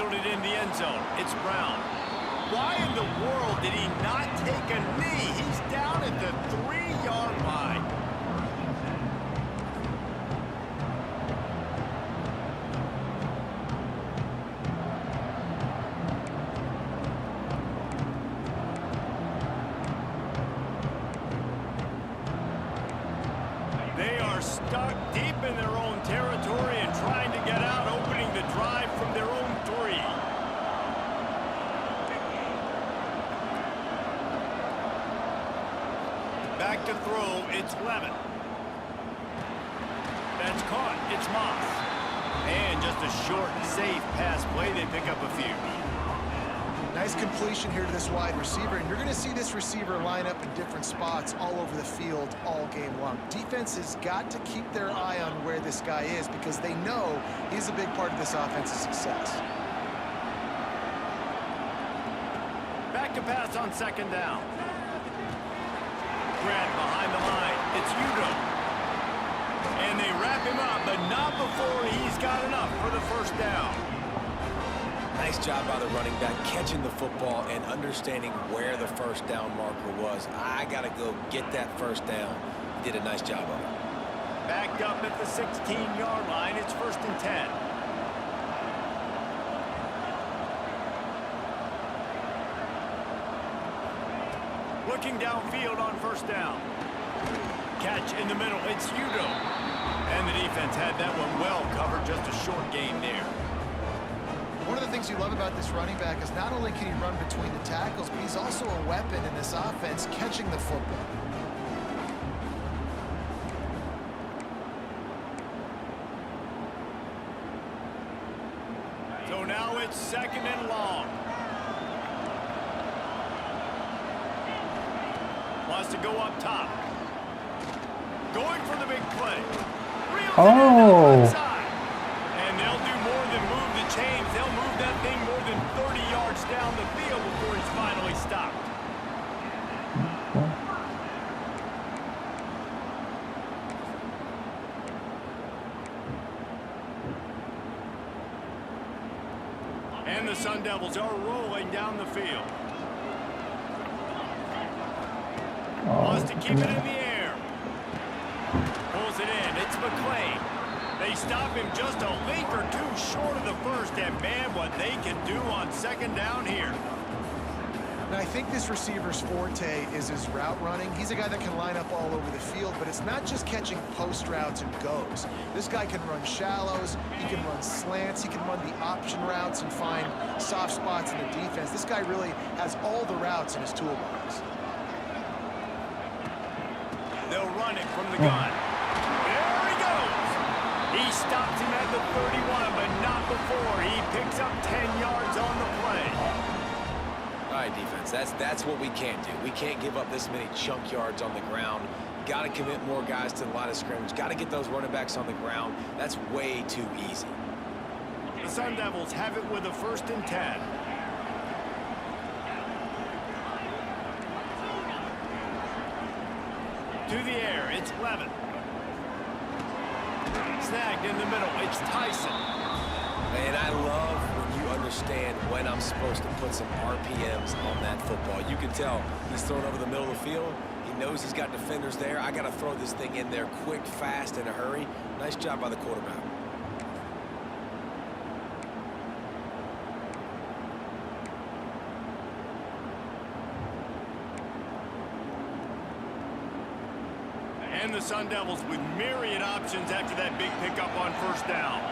fielded in the end zone. It's Brown. Why in the world did he not take a knee? He's down at the 3-yard line. They are stuck deep in their own territory and trying to get out, opening the drive from their own 3. Back to throw, it's Levin. That's caught, it's Moss. And just a short, safe pass play, they pick up a few. Nice completion here to this wide receiver, and you're going to see this receiver line up in different spots all over the field all game long. Defense has got to keep their eye on where this guy is because they know he's a big part of this offense's success. Back to pass on 2nd down. Grant behind the line. It's Udo. And they wrap him up, but not before he's got enough for the 1st down. Nice job by the running back, catching the football and understanding where the 1st down marker was. I got to go get that 1st down. He did a nice job of it. Backed up at the 16-yard line. It's 1st and 10. Looking downfield on 1st down. Catch in the middle. It's Udo. And the defense had that one well covered. Just a short gain there. One of the things you love about this running back is not only can he run between the tackles, but he's also a weapon in this offense catching the football. So now it's 2nd and long. Wants to go up top. Going for the big play. Oh. And they'll do more than move the chains. They'll move that thing more than 30 yards down the field before he's finally stopped. And the Sun Devils are rolling down the field. Wants to keep it in the air. Pulls it in. It's McClain. They stop him just a link or 2 short of the 1st, and man, what they can do on 2nd down here. And I think this receiver's forte is his route running. He's a guy that can line up all over the field, but it's not just catching post routes and goes. This guy can run shallows, he can run slants, he can run the option routes and find soft spots in the defense. This guy really has all the routes in his toolbox. They'll run it from the gun. There he goes. He stops him at the 31, but not before. He picks up 10 yards on the play. All right, defense, that's what we can't do. We can't give up this many chunk yards on the ground. Got to commit more guys to the line of scrimmage. Got to get those running backs on the ground. That's way too easy. The Sun Devils have it with a 1st and 10. To the air, it's Levin. Snagged in the middle, it's Tyson. And I love when you understand when I'm supposed to put some RPMs on that football. You can tell he's thrown over the middle of the field. He knows he's got defenders there. I got to throw this thing in there quick, fast, in a hurry. Nice job by the quarterback. And the Sun Devils with myriad options after that big pickup on 1st down.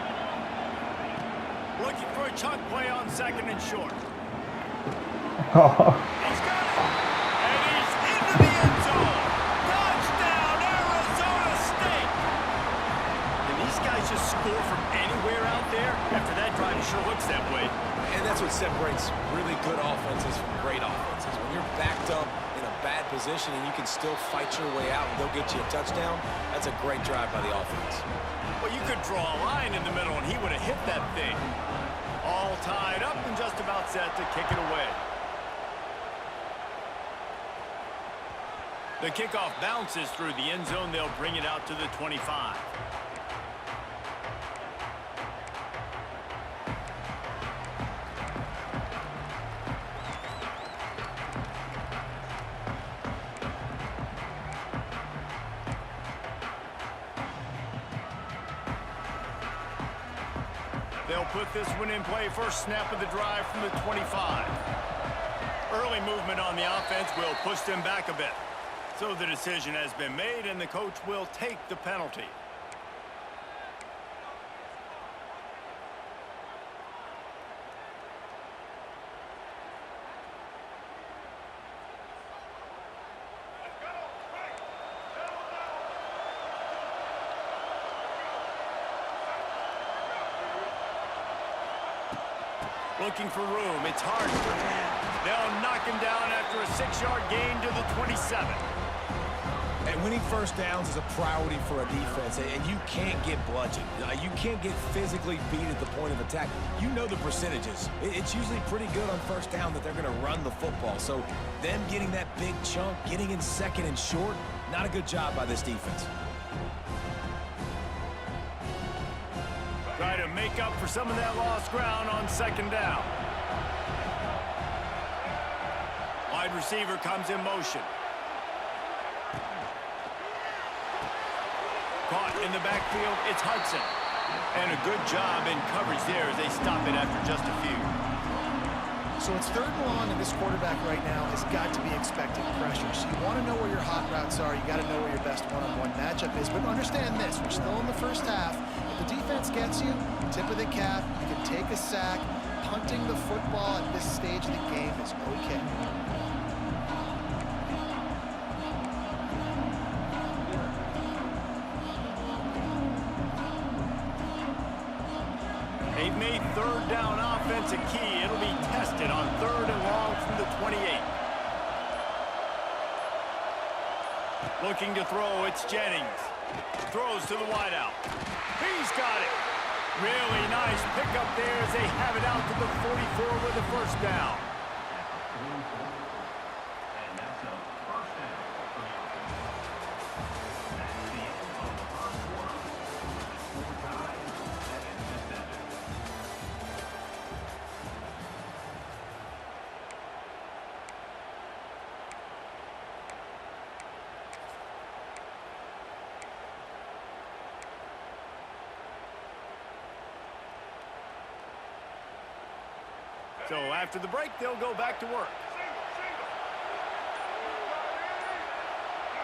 Looking for a chunk play on 2nd and short. He's got it. And he's into the end zone. Touchdown, Arizona State. And these guys just score from anywhere out there. After that drive, it sure looks that way. And that's what separates really good offenses from great offenses. When you're backed up in a bad position and you can still fight your way out and they'll get you a touchdown, that's a great drive by the offense. Well, you could draw a line in the middle and he would have hit that thing. All tied up and just about set to kick it away. The kickoff bounces through the end zone. They'll bring it out to the 25. They'll put this one in play first snap of the drive from the 25. Early movement on the offense will push them back a bit. So the decision has been made, and the coach will take the penalty. Looking for room. It's hard. They'll knock him down after a 6-yard gain to the 27. And winning first downs is a priority for a defense, and you can't get bludgeoned. You can't get physically beat at the point of attack. You know the percentages. It's usually pretty good on first down that they're going to run the football. So them getting that big chunk, getting in 2nd and short, not a good job by this defense. Try to make up for some of that lost ground on 2nd down. Wide receiver comes in motion. Caught in the backfield, it's Hudson. And a good job in coverage there as they stop it after just a few. So it's 3rd and long, and this quarterback right now has got to be expecting pressure. So you want to know where your hot routes are. You got to know where your best one-on-one matchup is. But understand this, we're still in the first half. If the defense gets you, tip of the cap, you can take a sack. Punting the football at this stage of the game is okay. They've made 3rd down offense a key. It'll be tested on 3rd and long from the 28. Looking to throw, it's Jennings. Throws to the wideout. He's got it. Really nice pickup there as they have it out to the 44 with the first down. So after the break, they'll go back to work.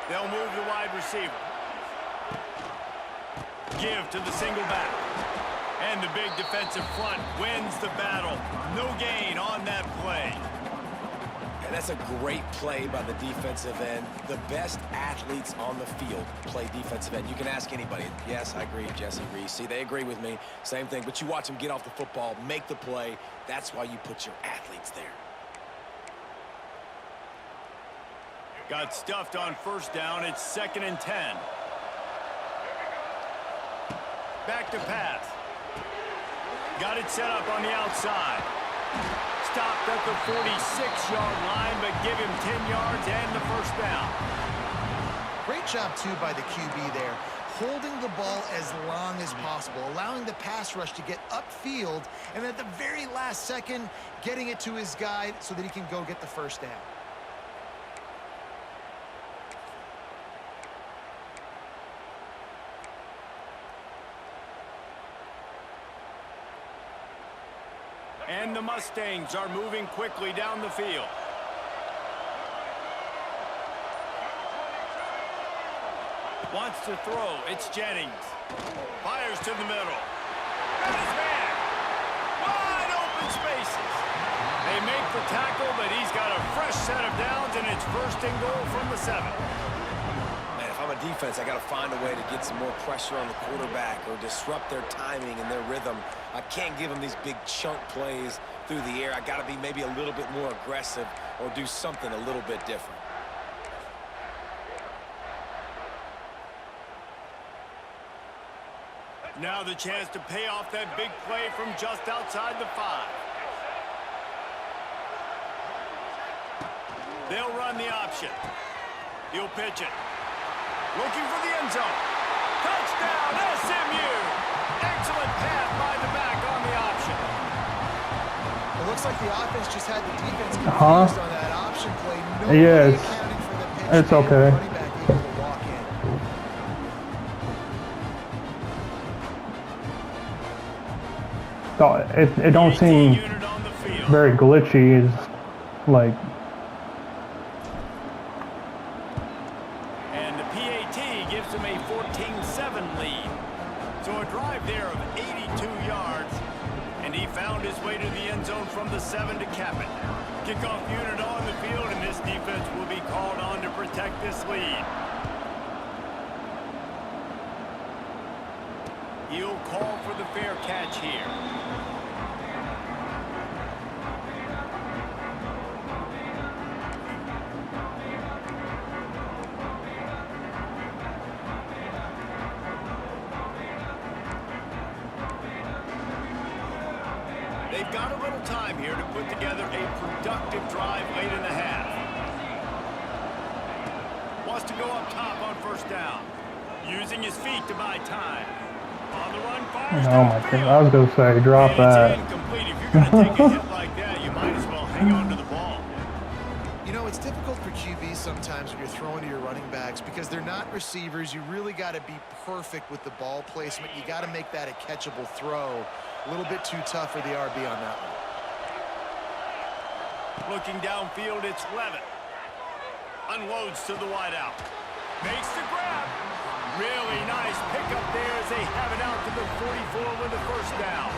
They'll move the wide receiver. Give to the single back. And the big defensive front wins the battle. No gain on that play. And that's a great play by the defensive end. The best athletes on the field play defensive end. You can ask anybody. Yes, I agree. Jesse agrees. See, they agree with me. Same thing. But you watch them get off the football, make the play. That's why you put your athletes there. Got stuffed on first down. It's 2nd and 10. Back to pass. Got it set up on the outside. Stopped at the 46-yard line, but give him 10 yards and the first down. Great job, too, by the QB there. Holding the ball as long as possible, allowing the pass rush to get upfield, and at the very last second, getting it to his guy so that he can go get the first down. And the Mustangs are moving quickly down the field. Wants to throw. It's Jennings. Fires to the middle. Got his man. Wide open spaces. They make the tackle, but he's got a fresh set of downs, and it's 1st and goal from the 7. Man, if I'm a defense, I got to find a way to get some more pressure on the quarterback or disrupt their timing and their rhythm. I can't give them these big chunk plays through the air. I got to be maybe a little bit more aggressive or do something a little bit different. Now the chance to pay off that big play from just outside the 5. They'll run the option. He'll pitch it. Looking for the end zone. Touchdown, SMU! Excellent pass by the back on the option. It looks like the offense just had the defense confused on that option play. Nobody Yes. accounting for the pitch. It's okay. Running back able to walk in. It don't PAT seem unit on the field. very glitchy. It's like And the PAT gives them a 14-7 lead. So a drive there of 82 yards. And he found his way to the end zone from the 7 to cap it. Kickoff unit on the field, and this defense will be called on to protect this lead. He'll call for the fair catch here. They've got a little time here to put together a productive drive late in the half. Wants to go up top on first down. Using his feet to buy time. On the run, fires oh my downfield. god, I was gonna say drop And that. it's incomplete. If you're going to take a hit like that, you might as well hang on to the ball. You know, it's difficult for QBs sometimes when you're throwing to your running backs because they're not receivers. You really got to be perfect with the ball placement. You got to make that a catchable throw. A little bit too tough for the RB on that one. Looking downfield, it's Levitt. Unloads to the wideout. Makes the grab. Really nice pickup there as they have it out to the 44 with the first down.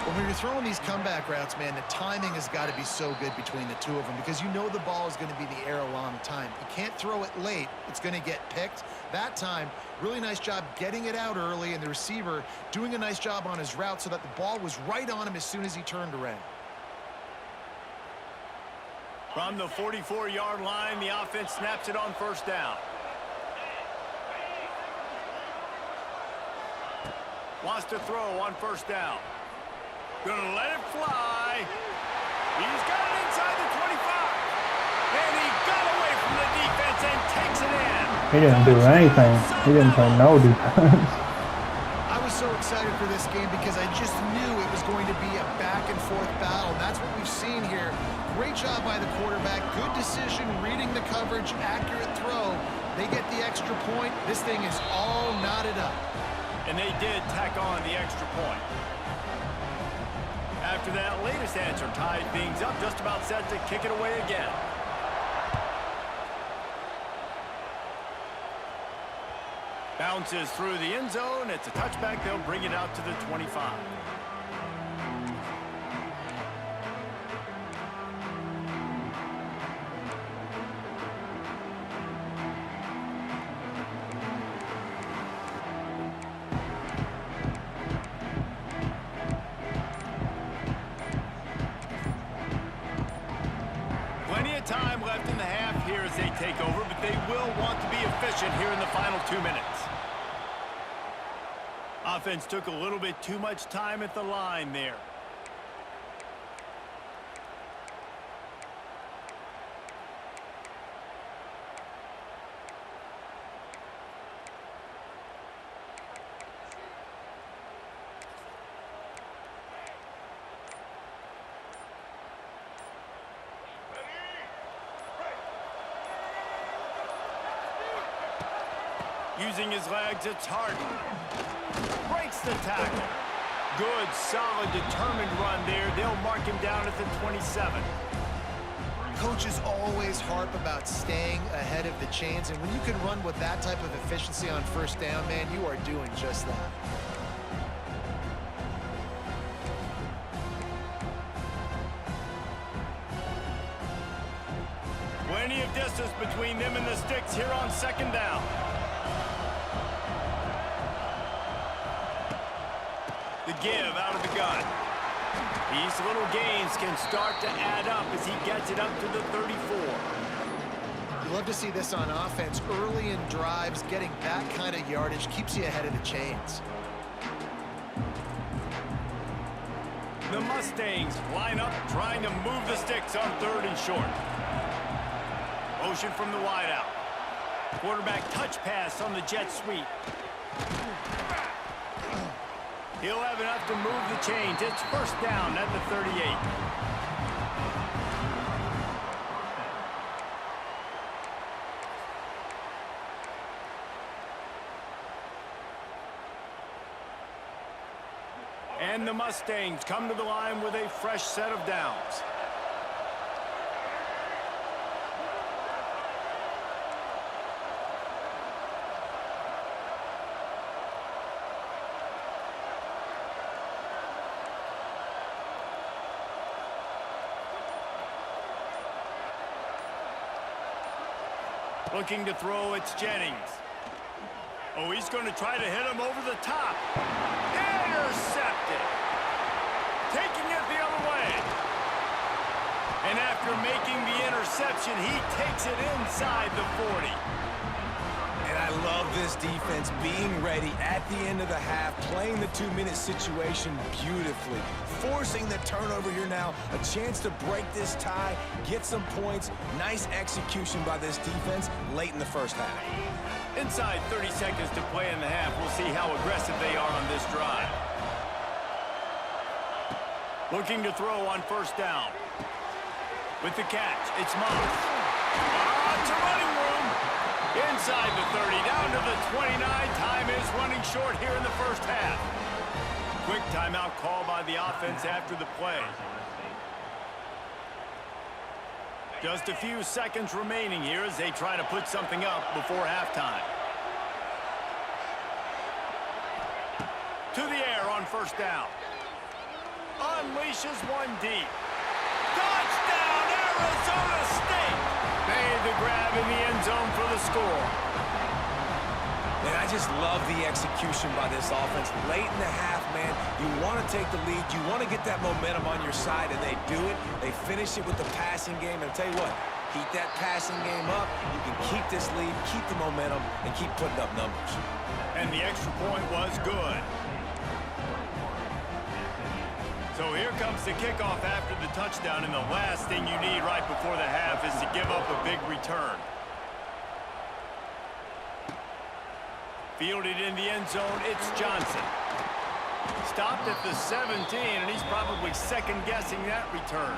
Well, when you're throwing these comeback routes, man, the timing has got to be so good between the two of them because you know the ball is going to be in the air a long time. You can't throw it late. It's going to get picked. That time, really nice job getting it out early, and the receiver doing a nice job on his route so that the ball was right on him as soon as he turned around. From the 44-yard line, the offense snaps it on first down. Wants to throw on first down. Gonna let it fly. He's got it inside the 25. And he got away from the defense and takes it in. He didn't do anything. He didn't play no defense. I was so excited for this game because I just knew it was going to be a back-and-forth battle. And that's what we've seen here. Great job by the quarterback. Good decision, reading the coverage, accurate throw. They get the extra point. This thing is all knotted up. And they did tack on the extra point. After that latest answer tied things up, just about set to kick it away again. Bounces through the end zone. It's a touchback. They'll bring it out to the 25. Time left in the half here as they take over, but they will want to be efficient here in the final 2 minutes. Offense took a little bit too much time at the line there. Using his legs, it's Hart. Breaks the tackle. Good, solid, determined run there. They'll mark him down at the 27. Coaches always harp about staying ahead of the chains, and when you can run with that type of efficiency on first down, man, you are doing just that. Plenty of distance between them and the sticks here on second down. The give out of the gun. These little gains can start to add up as he gets it up to the 34. You love to see this on offense. Early in drives, getting that kind of yardage keeps you ahead of the chains. The Mustangs line up trying to move the sticks on third and short. Motion from the wideout. Quarterback touch pass on the jet sweep. He'll have enough to move the chains. It's first down at the 38. And the Mustangs come to the line with a fresh set of downs. Looking to throw, it's Jennings. Oh, he's going to try to hit him over the top. Intercepted. Taking it the other way. And after making the interception, he takes it inside the 40. And I love this defense being ready at the end of the half, playing the 2-minute situation beautifully, forcing the turnover here now, a chance to break this tie, get some points. Nice execution by this defense late in the first half. Inside 30 seconds to play in the half. We'll see how aggressive they are on this drive. Looking to throw on first down. With the catch, it's Moss. It's a running room. Inside the 30, down to the 29. Time is running short here in the first half. Quick timeout call by the offense after the play. Just a few seconds remaining here as they try to put something up before halftime. To the air on first down. Unleashes one deep. Touchdown, Arizona State! Made the grab in the end zone for the score. And I just love the execution by this offense. Late in the half, man, you want to take the lead. You want to get that momentum on your side, and they do it. They finish it with the passing game. And I'll tell you what, keep that passing game up. You can keep this lead, keep the momentum, and keep putting up numbers. And the extra point was good. So here comes the kickoff after the touchdown, and the last thing you need right before the half is to give up a big return. Fielded in the end zone, it's Johnson. Stopped at the 17, and he's probably second-guessing that return.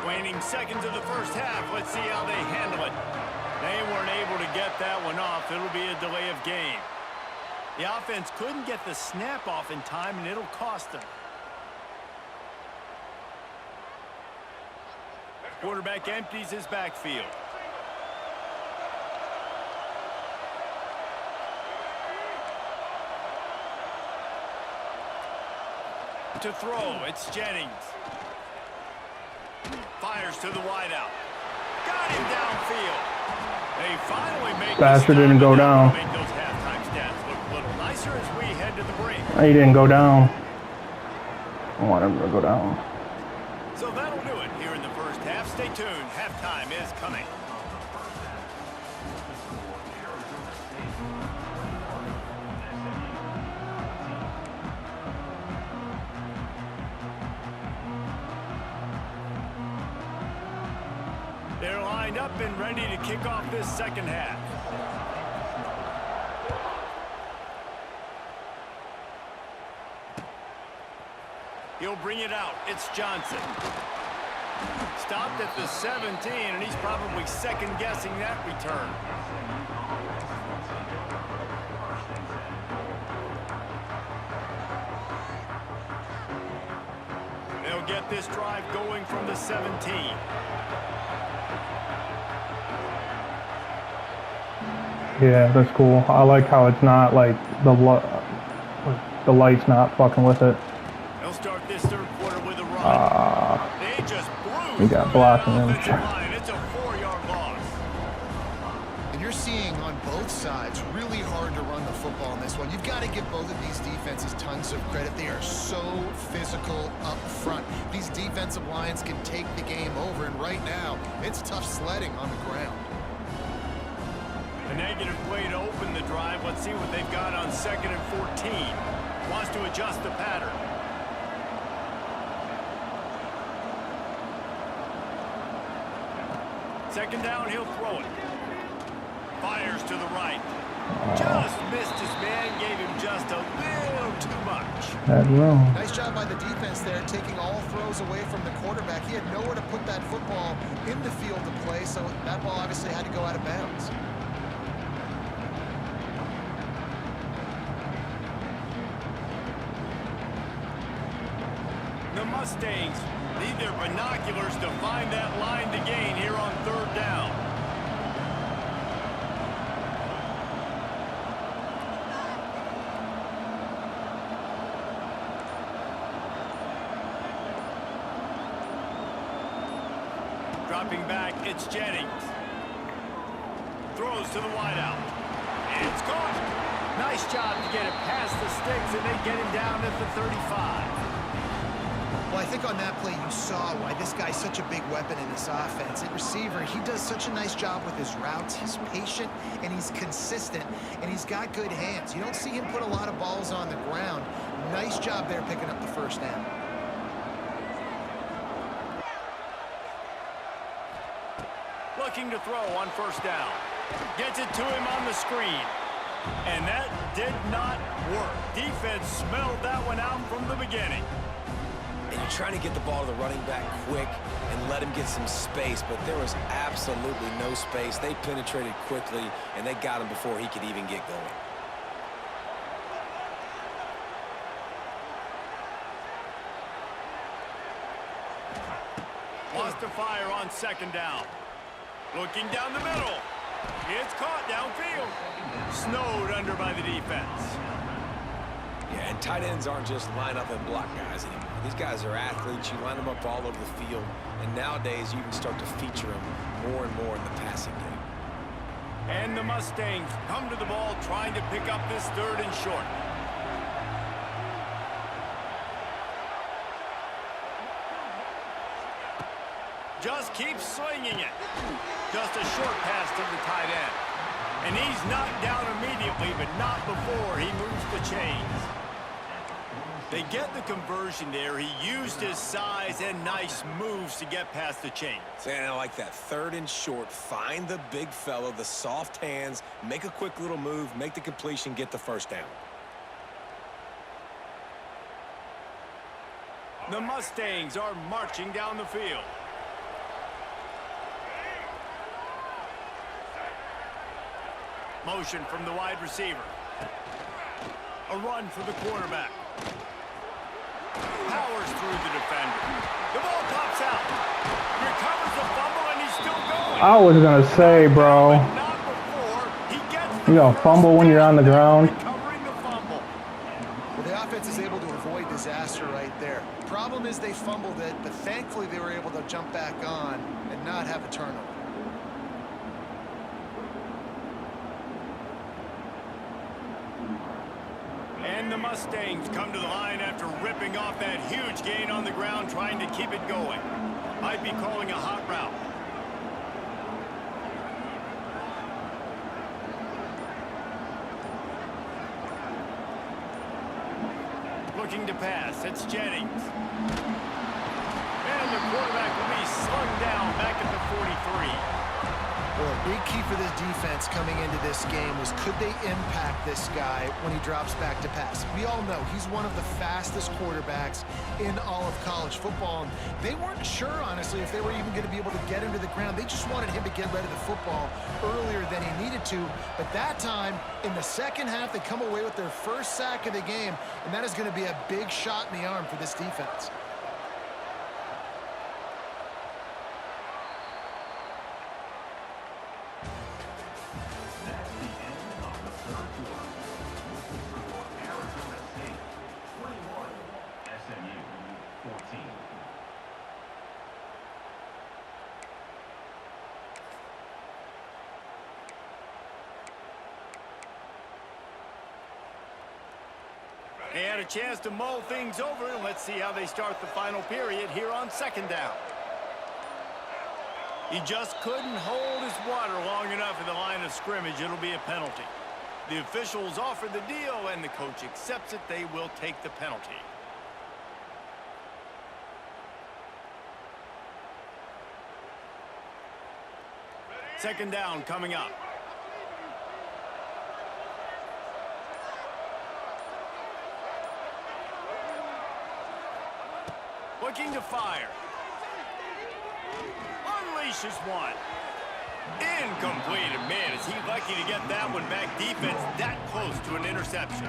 Waning seconds of the first half. Let's see how they handle it. They weren't able to get that one off. It'll be a delay of game. The offense couldn't get the snap off in time, and it'll cost them. Quarterback empties his backfield. To throw, it's Jennings. Fires to the wideout. Got him downfield. They finally make Bastard didn't go down. Make those halftime stats look a little nicer as we head to the break. He didn't go down. I want him to go down. So that'll do it here in the first half. Stay tuned. Halftime is coming. They're lined up and ready to kick off this second half. He'll bring it out. It's Johnson. Stopped at the 17, and he's probably second-guessing that return. They'll get this drive going from the 17. Yeah, that's cool. I like how it's not like the light's not fucking with it. They'll start this third quarter with a run. They just blew. We got blocking him. It's a 4-yard loss. And you're seeing on both sides really hard to run the football in this one. You've got to give both of these defenses tons of credit. They are so physical up front. These defensive lines can take the game over, and right now, it's tough sledding on the ground. A negative play to open the drive. Let's see what they've got on 2nd and 14. Wants to adjust the pattern. Second down, he'll throw it. Fires to the right. Just missed his man, gave him just a little too much. Had room. Nice job by the defense there, taking all throws away from the quarterback. He had nowhere to put that football in the field to play, so that ball obviously had to go out of bounds. The Mustangs need their binoculars to find that line to gain here on 3rd down. Dropping back, it's Jennings. Throws to the wideout. It's caught. Nice job to get it past the sticks, and they get him down at the 35. Well, I think on that play you saw why this guy's such a big weapon in this offense. At receiver, he does such a nice job with his routes. He's patient, and he's consistent, and he's got good hands. You don't see him put a lot of balls on the ground. Nice job there picking up the 1st down. Looking to throw on 1st down. Gets it to him on the screen. And that did not work. Defense smelled that one out from the beginning. And you're trying to get the ball to the running back quick and let him get some space, but there was absolutely no space. They penetrated quickly, and they got him before he could even get going. Lost to fire on 2nd down. Looking down the middle. It's caught downfield. Snowed under by the defense. Yeah, and tight ends aren't just line up and block guys anymore. These guys are athletes. You line them up all over the field, and nowadays you can start to feature them more and more in the passing game. And the Mustangs come to the ball trying to pick up this 3rd and short. Just keeps swinging it. Just a short pass to the tight end. And he's knocked down immediately, but not before he moves the chains. They get the conversion there. He used his size and nice moves to get past the chains. And I like that 3rd and short. Find the big fella, the soft hands, make a quick little move, make the completion, get the 1st down. The Mustangs are marching down the field. Motion from the wide receiver. A run for the quarterback. Powers through the defender. The ball pops out. Recovers the fumble, and he's still going. I was gonna say, bro, But not before he gets the you gonna first fumble when you're on the down, ground. recovering the fumble. Well, the offense is able to avoid disaster right there. Problem is they fumbled it, but thankfully they were able to jump back on and not have a turnover. And the Mustangs come to the line after ripping off that huge gain on the ground, trying to keep it going. I'd be calling a hot route. Looking to pass, it's Jennings. And the quarterback will be slung down back at the 43. Well, a big key for this defense coming into this game was could they impact this guy when he drops back to pass? We all know he's one of the fastest quarterbacks in all of college football. And they weren't sure, honestly, if they were even going to be able to get him to the ground. They just wanted him to get rid of the football earlier than he needed to. But that time, in the 2nd half, they come away with their 1st sack of the game, and that is going to be a big shot in the arm for this defense. SMU 14. They had a chance to mull things over, and let's see how they start the final period here on 2nd down. He just couldn't hold his water long enough in the line of scrimmage. It'll be a penalty. The officials offer the deal, and the coach accepts it. They will take the penalty. Second down coming up. Looking to fire. Unleashes one. Incomplete. Man, is he lucky to get that one back. Defense that close to an interception.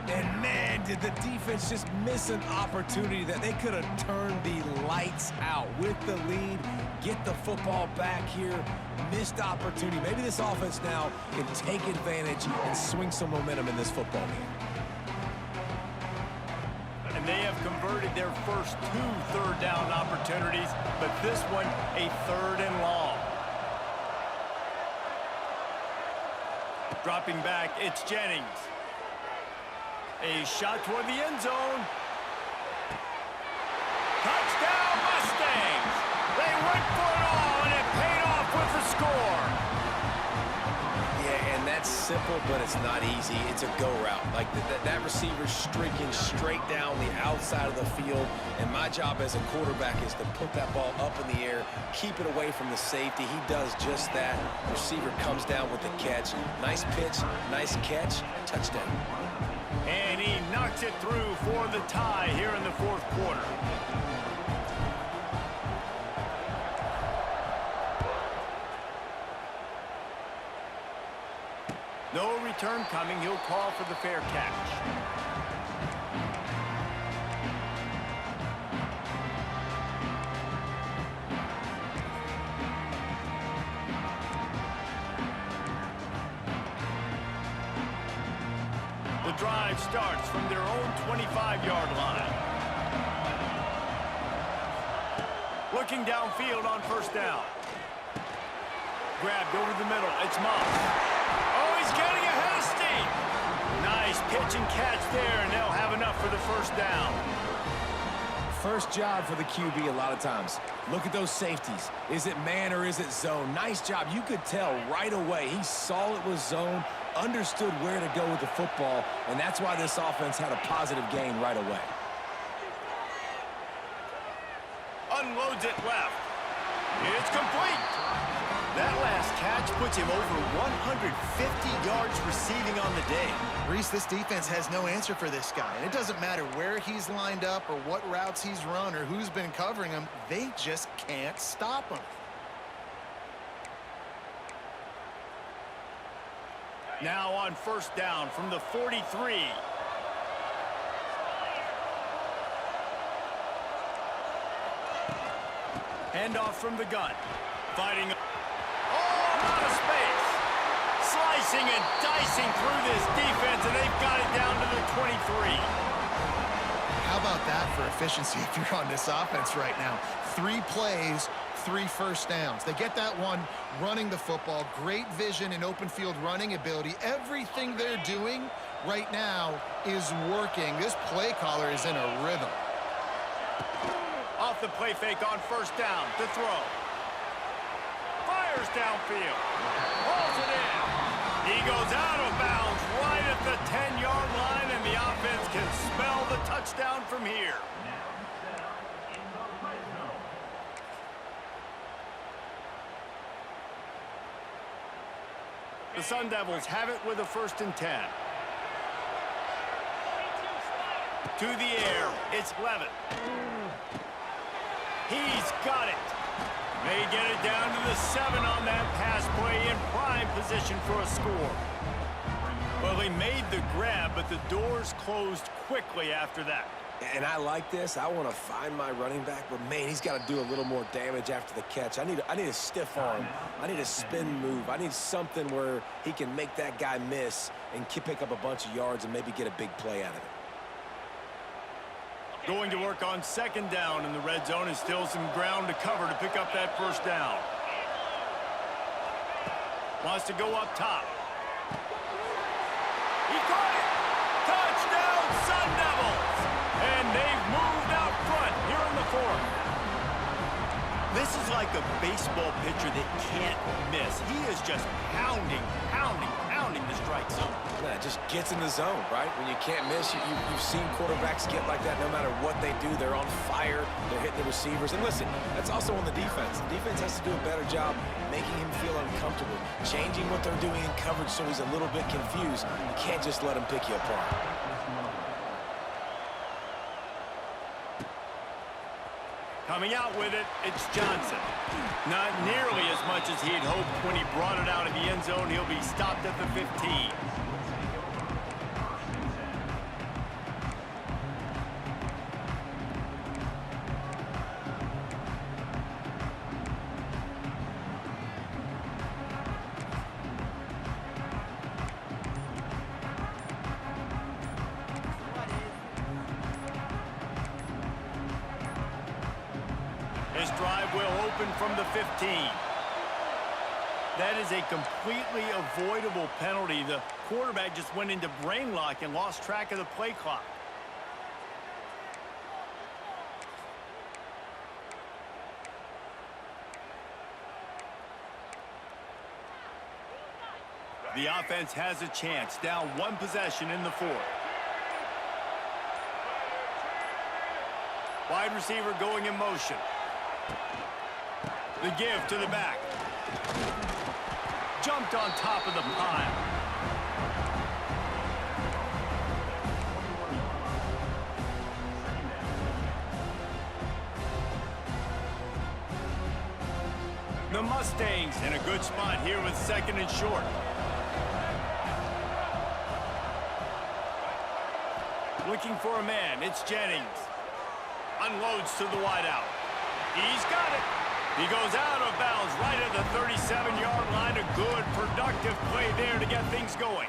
And man, did the defense just miss an opportunity that they could have turned the lights out with the lead, get the football back here, missed opportunity. Maybe this offense now can take advantage and swing some momentum in this football game. And they have converted their first 2 third-down opportunities, but this one a 3rd and long. Dropping back, it's Jennings. A shot toward the end zone. Touchdown, Mustangs! They went for it all, and it paid off with the score. Yeah, and that's simple, but it's not easy. It's a go route. Like that receiver's streaking straight down the outside of the field, and my job as a quarterback is to put that ball up in the air, keep it away from the safety. He does just that. Receiver comes down with the catch. Nice pitch, nice catch, touchdown. And he knocks it through for the tie here in the 4th quarter. No return coming. He'll call for the fair catch. The drive starts from their own 25-yard line. Looking downfield on 1st down. Grabbed over the middle. It's Moss. Oh, he's getting ahead of steam. Nice pitch and catch there, and they'll have enough for the 1st down. First job for the QB a lot of times. Look at those safeties. Is it man or is it zone? Nice job. You could tell right away. He saw it was zone, understood where to go with the football, and that's why this offense had a positive gain right away. Unloads it left. It's complete. That last catch puts him over 150 yards receiving on the day. Reese, this defense has no answer for this guy. And it doesn't matter where he's lined up or what routes he's run or who's been covering him. They just can't stop him. Now on 1st down from the 43. Handoff from the gun. Fighting. Oh, out of space. Slicing and dicing through this defense, and they've got it down to the 23. How about that for efficiency if you're on this offense right now? 3 plays, 3 first downs. They get that one running the football. Great vision and open field running ability. Everything they're doing right now is working. This play caller is in a rhythm. Off the play fake on 1st down to throw. Fires downfield. Pulls it in. He goes out of bounds right at the 10-yard line, and the offense can smell the touchdown from here. The Sun Devils have it with a 1st and 10. To the air, it's Levitt. He's got it. They get it down to the 7 on that pass play in prime position for a score. Well, they made the grab, but the doors closed quickly after that. And I like this. I want to find my running back, but man, he's got to do a little more damage after the catch. I need a stiff arm. I need a spin move. I need something where he can make that guy miss and pick up a bunch of yards and maybe get a big play out of it. Going to work on 2nd down in the red zone, is still some ground to cover to pick up that 1st down. Wants to go up top. He caught it! Touchdown, Sun Devils! And they've moved out front here in the 4th. This is like a baseball pitcher that can't miss. He is just pounding the strike zone. Yeah, it just gets in the zone, right? When you can't miss, you've seen quarterbacks get like that no matter what they do. They're on fire. They're hitting the receivers. And listen, that's also on the defense. The defense has to do a better job making him feel uncomfortable, changing what they're doing in coverage so he's a little bit confused. You can't just let him pick you apart. Coming out with it, it's Johnson. Not nearly as much as he'd hoped when he brought it out of the end zone. He'll be stopped at the 15. This drive will open from the 15. That is a completely avoidable penalty. The quarterback just went into brain lock and lost track of the play clock. The offense has a chance, down one possession in the fourth. Wide receiver going in motion. The give to the back. Jumped on top of the pile. The Mustangs in a good spot here with second and short. Looking for a man, it's Jennings. Unloads to the wideout. He's got it. He goes out of bounds right at the 37-yard line. A good, productive play there to get things going.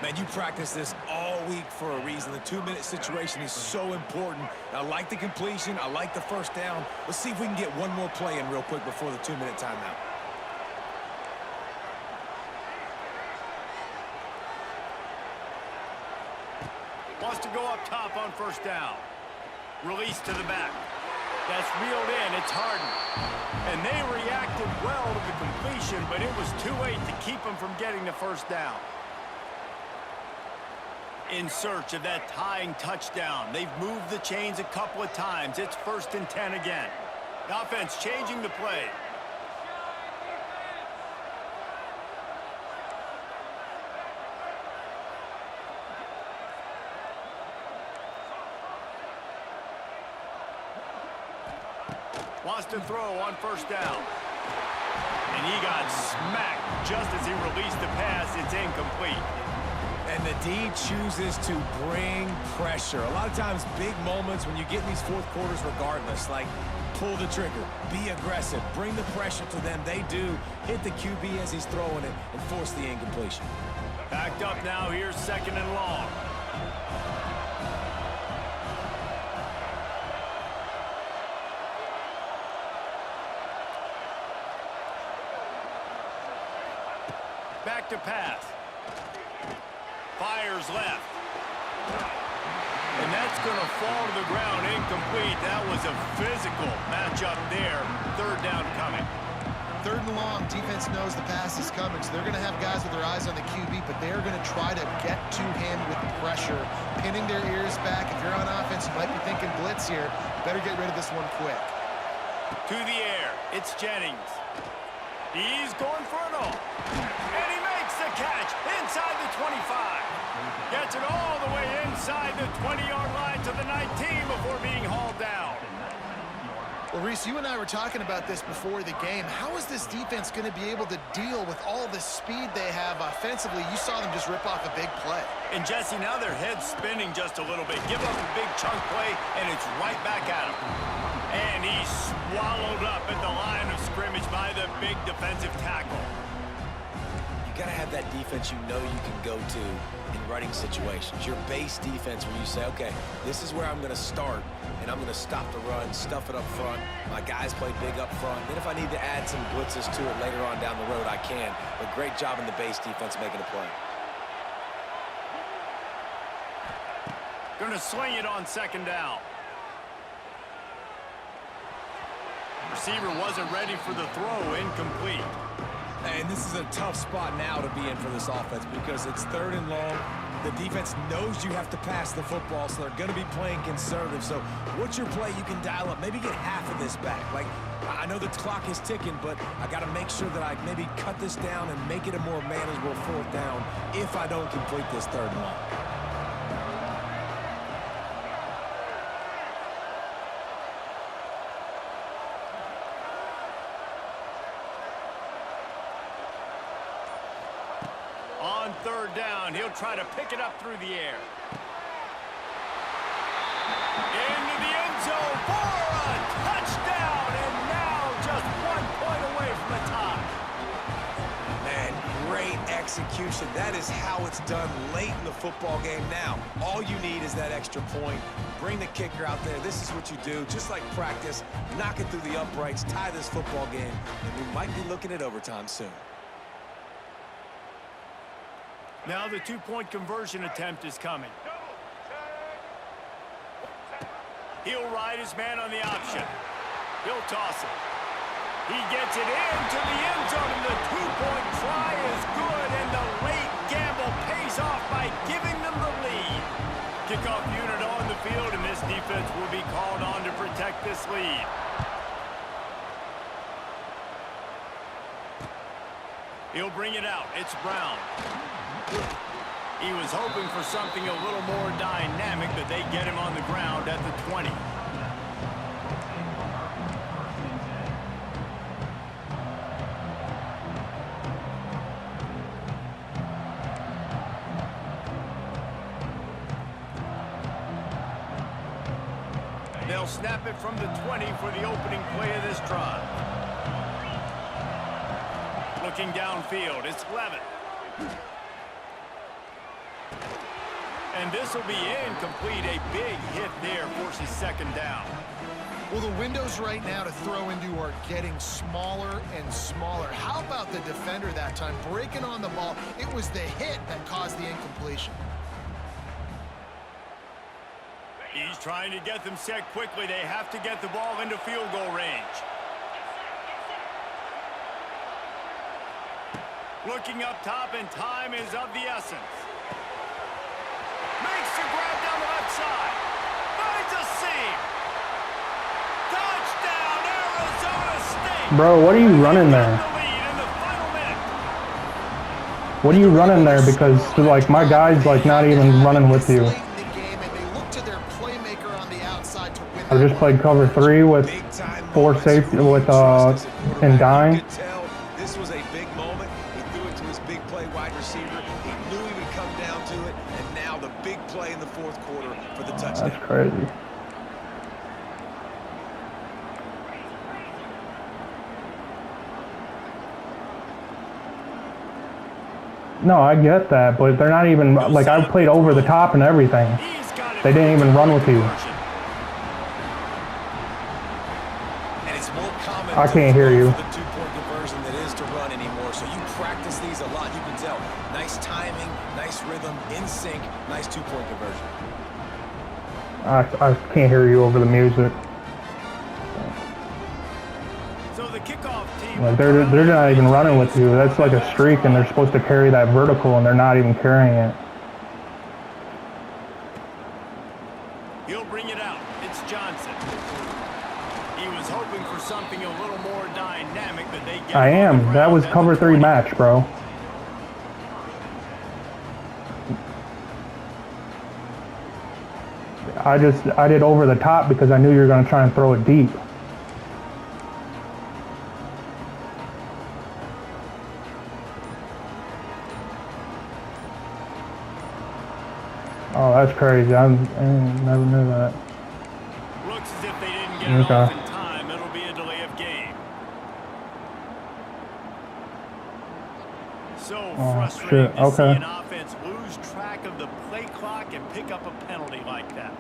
Man, you practice this all week for a reason. The 2-minute situation is so important. I like the completion. I like the first down. Let's see if we can get one more play in real quick before the 2-minute timeout. Wants to go up top on first down. Release to the back. That's reeled in. It's Harden. And they reacted well to the completion, but it was too late to keep them from getting the first down. In search of that tying touchdown. They've moved the chains a couple of times. It's 1st and 10 again. The offense changing the play. Wants to throw on first down. And he got smacked just as he released the pass. It's incomplete. And the D chooses to bring pressure. A lot of times, big moments when you get in these fourth quarters regardless, like pull the trigger, be aggressive, bring the pressure to them. They do hit the QB as he's throwing it and force the incompletion. Backed up now, here's 2nd and long. Back to pass. Fires left. And that's going to fall to the ground incomplete. That was a physical matchup there. 3rd down coming. 3rd and long. Defense knows the pass is coming, so they're going to have guys with their eyes on the QB, but they're going to try to get to him with pressure, pinning their ears back. If you're on offense, you might be thinking blitz here. Better get rid of this one quick. To the air. It's Jennings. He's going for it all. And he makes the catch inside the 25. Gets it all the way inside the 20-yard line to the 19 before being hauled down. Well, Reese, you and I were talking about this before the game. How is this defense going to be able to deal with all the speed they have offensively? You saw them just rip off a big play. And Jesse, now their head's spinning just a little bit. Give up a big chunk play, and it's right back at him. And he's swallowed up at the line of scrimmage by the big defensive tackle. You got to have that defense you know you can go to in running situations. Your base defense where you say, okay, this is where I'm going to start, and I'm going to stop the run, stuff it up front. My guys play big up front. Then if I need to add some blitzes to it later on down the road, I can. But great job in the base defense making a play. Going to sling it on 2nd down. Receiver wasn't ready for the throw, incomplete. And this is a tough spot now to be in for this offense because it's 3rd and long. The defense knows you have to pass the football, so they're going to be playing conservative. So what's your play you can dial up? Maybe get half of this back. Like, I know the clock is ticking, but I got to make sure that I maybe cut this down and make it a more manageable 4th down if I don't complete this 3rd and long. third down. He'll try to pick it up through the air. Into the end zone for a touchdown, and now just 1 point away from the tie. Man, great execution. That is how it's done late in the football game. Now, all you need is that extra point. Bring the kicker out there. This is what you do. Just like practice, knock it through the uprights, tie this football game, and we might be looking at overtime soon. Now the two-point conversion attempt is coming. He'll ride his man on the option. He'll toss it. He gets it into the end zone, and the two-point try is good, and the late gamble pays off by giving them the lead. Kickoff unit on the field, and this defense will be called on to protect this lead. He'll bring it out. It's Brown. He was hoping for something a little more dynamic, but they get him on the ground at the 20. They'll snap it from the 20 for the opening play of this drive. Looking downfield, it's Levin. And this will be incomplete. A big hit there forces second down. Well, the windows right now to throw into are getting smaller and smaller. How about the defender that time breaking on the ball? It was the hit that caused the incompletion. He's trying to get them set quickly. They have to get the ball into field goal range. Looking up top, and time is of the essence. Makes the grab down the left side. Finds a seam. Touchdown, Arizona State. Bro, what are you running there? What are you running there? Because, like, my guy's, like, not even running with you. I just played cover 3 with 4 safety with and dime. This was a big moment. He threw it to his big play wide receiver. He knew he would come down to it, and now the big play in the fourth quarter for the touchdown. That's crazy. No, I get that, but they're not even, like, I played over the top and everything. They didn't even run with you. I can't hear you. The two-point conversion that is to run anymore. So you practice these a lot. You can tell. Nice timing, nice rhythm, in sync, nice two-point conversion. I can't hear you over the music. So the kickoff team, Like they're not even running with you. That's like a streak, and they're supposed to carry that vertical, and they're not even carrying it. he'll bring it out. It's Johnson. He was hoping for something a little more dynamic, but they get I am. That was cover 3 match, bro. I did over the top because I knew you were going to try and throw it deep. Oh, that's crazy. I never knew that. Looks as if they didn't get it off in time. It'll be a delay of game. So frustrating to see an offense lose track of the play clock and pick up a penalty like that.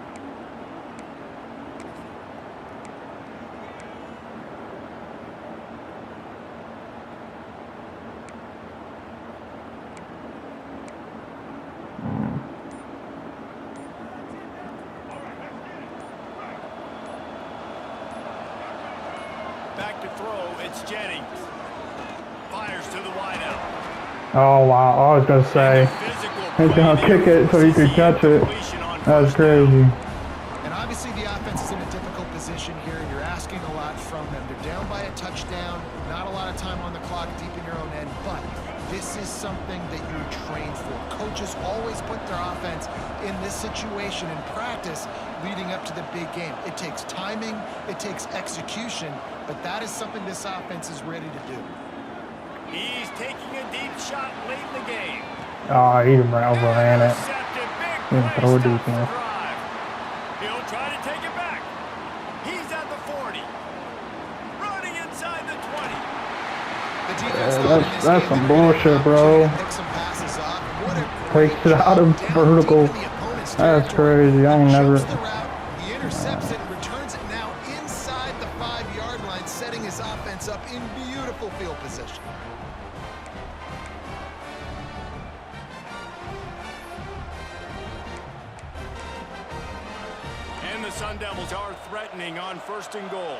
Back to throw, it's Jennings. Fires to the wideout. Oh, wow. I was going to say, he's going to kick it so he could catch it. That was crazy. And obviously the offense is in a difficult position here. You're asking a lot from them. They're down by a touchdown, not a lot of time on the clock, deep in your own end, but this is something that you're trained for. Coaches always put their offense in this situation in practice leading up to the big game. It takes timing, it takes execution, but that is something this offense is ready to do. He's taking a deep shot late in the game. Oh, he overran it. Intercepted. Big Didn't play throw it stops deep the enough. drive. He'll try to take it back. He's at the 40. Running inside the 20. The defense Yeah, thought in this that's game some they were gonna bullshit, have an opportunity bro. to pick some passes off. What a Takes great it out job of down vertical. deep in the opponent's That's territory. crazy. I ain't He never. jumps the route, he intercepts it, and returns it now inside the 5-yard line, setting his offense up in beautiful field position. And the Sun Devils are threatening on 1st and goal.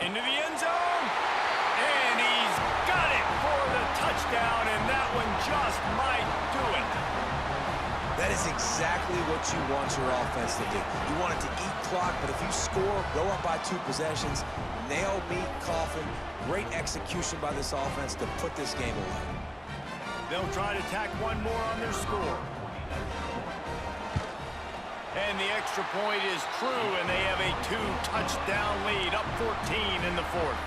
Into the end zone. And he's got it for the touchdown, and that one just might do it. That is exactly what you want your offense to do. You want it to eat clock, but if you score, go up by 2 possessions, nail meat coffin, great execution by this offense to put this game away. They'll try to tack one more on their score. And the extra point is true, and they have a 2-touchdown lead, up 14 in the 4th.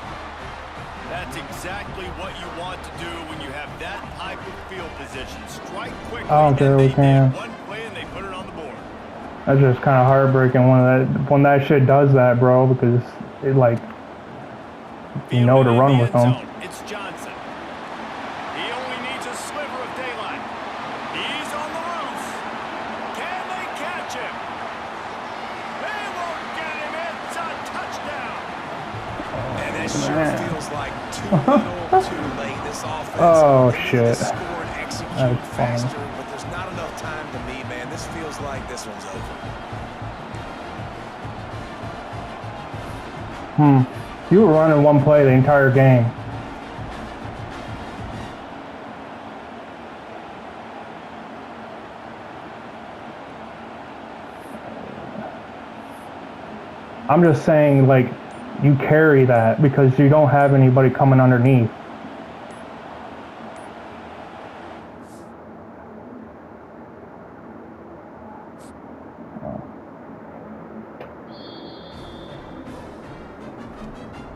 That's exactly what you want to do when you have that type of field position. Strike quickly, I don't care and we they can. did one play, and they put it on the board. That's just kind of heartbreaking when that shit does that, bro. Because it like you know to Fielded in run the with end them. zone. It's Johnson. He only needs a sliver of daylight. He's on the loose. Can they catch him? They won't get him. It's a touchdown. And that sure feels like too little, too late. This offense Oh, they need shit. to score and execute That's funny. faster, but there's not enough time to me, man. This feels like this one's over. You were running one play the entire game. I'm just saying, like, you carry that because you don't have anybody coming underneath.